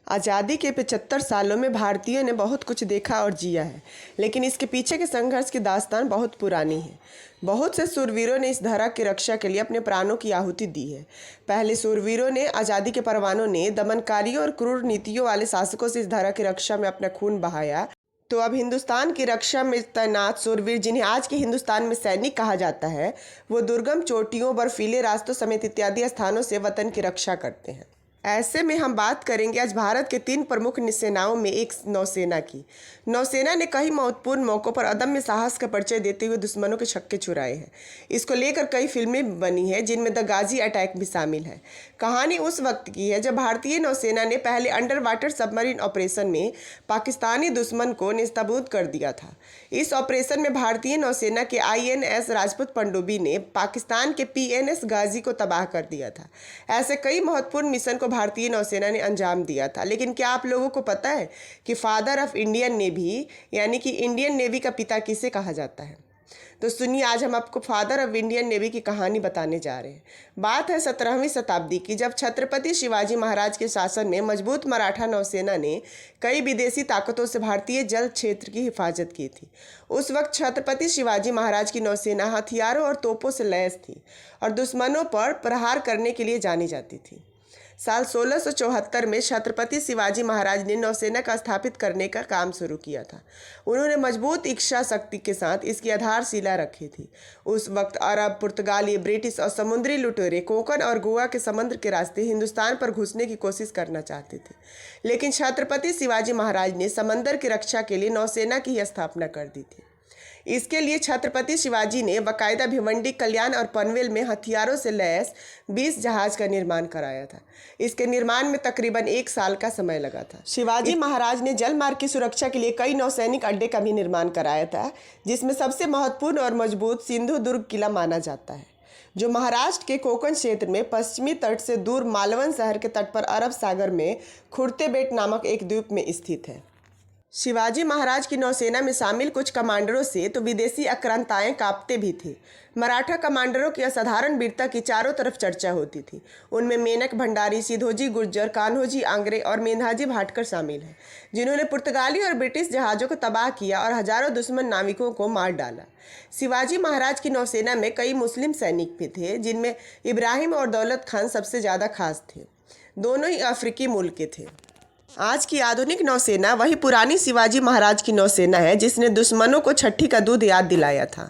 आज़ादी के 75 सालों में भारतीयों ने बहुत कुछ देखा और जिया है, लेकिन इसके पीछे के संघर्ष की दास्तान बहुत पुरानी है। बहुत से सूरवीरों ने इस धरा की रक्षा के लिए अपने प्राणों की आहुति दी है। पहले सूरवीरों ने, आज़ादी के परवानों ने दमनकारियों और क्रूर नीतियों वाले शासकों से इस धरा की रक्षा में अपना खून बहाया। तो अब हिंदुस्तान की रक्षा में तैनात सूरवीर, जिन्हें आज के हिंदुस्तान में सैनिक कहा जाता है, वो दुर्गम चोटियों, बर्फीले रास्तों समेत इत्यादि स्थानों से वतन की रक्षा करते हैं। ऐसे में हम बात करेंगे आज भारत के 3 प्रमुख सेनाओं में एक नौसेना की। नौसेना ने कई महत्वपूर्ण मौक़ों पर अदम्य साहस का परिचय देते हुए दुश्मनों के छक्के छुड़ाए हैं। इसको लेकर कई फिल्में बनी हैं, जिनमें द गाजी अटैक भी शामिल है। कहानी उस वक्त की है जब भारतीय नौसेना ने पहले अंडर वाटर सबमरीन ऑपरेशन में पाकिस्तानी दुश्मन को नेस्तनाबूद कर दिया था। इस ऑपरेशन में भारतीय नौसेना के INS राजपूत पनडुब्बी ने पाकिस्तान के PNS गाजी को तबाह कर दिया था। ऐसे कई महत्वपूर्ण मिशन को भारतीय नौसेना ने अंजाम दिया था। लेकिन क्या आप लोगों को पता है कि फादर ऑफ इंडियन नेवी, यानी कि इंडियन नेवी का पिता किसे कहा जाता है? तो सुनिए, आज हम आपको फादर ऑफ इंडियन नेवी की कहानी बताने जा रहे हैं। बात है 17वीं शताब्दी की, जब छत्रपति शिवाजी महाराज के शासन में मजबूत मराठा नौसेना ने कई विदेशी ताकतों से भारतीय जल क्षेत्र की हिफाजत की थी। उस वक्त छत्रपति शिवाजी महाराज की नौसेना हथियारों और तोपों से लैस थी और दुश्मनों पर प्रहार करने के लिए जानी जाती थी। साल 1674 में छत्रपति शिवाजी महाराज ने नौसेना का स्थापित करने का काम शुरू किया था। उन्होंने मजबूत इच्छा शक्ति के साथ इसकी आधारशिला रखी थी। उस वक्त अरब, पुर्तगाली, ब्रिटिश और समुद्री लुटेरे कोंकण और गोवा के समुद्र के रास्ते हिंदुस्तान पर घुसने की कोशिश करना चाहते थे, लेकिन छत्रपति शिवाजी महाराज ने समंदर की रक्षा के लिए नौसेना की स्थापना कर दी थी। इसके लिए छत्रपति शिवाजी ने बाकायदा भिवंडी, कल्याण और पनवेल में हथियारों से लैस 20 जहाज का निर्माण कराया था। इसके निर्माण में तकरीबन 1 साल का समय लगा था। शिवाजी महाराज ने जल मार्ग की सुरक्षा के लिए कई नौसैनिक अड्डे का भी निर्माण कराया था, जिसमें सबसे महत्वपूर्ण और मजबूत सिंधु दुर्ग किला माना जाता है, जो महाराष्ट्र के कोंकण क्षेत्र में पश्चिमी तट से दूर मालवन शहर के तट पर अरब सागर में खुर्ते बेट नामक एक द्वीप में स्थित है। शिवाजी महाराज की नौसेना में शामिल कुछ कमांडरों से तो विदेशी आक्रांताएं कांपते भी थे। मराठा कमांडरों की असाधारण वीरता की चारों तरफ चर्चा होती थी। उनमें मेनक भंडारी, सिधोजी गुर्जर, कान्होजी आंग्रे और मेधाजी भाटकर शामिल हैं, जिन्होंने पुर्तगाली और ब्रिटिश जहाज़ों को तबाह किया और हजारों दुश्मन नाविकों को मार डाला। शिवाजी महाराज की नौसेना में कई मुस्लिम सैनिक भी थे, जिनमें इब्राहिम और दौलत खान सबसे ज़्यादा खास थे। दोनों ही अफ्रीकी मूल के थे। आज की आधुनिक नौसेना वही पुरानी शिवाजी महाराज की नौसेना है, जिसने दुश्मनों को छठी का दूध याद दिलाया था।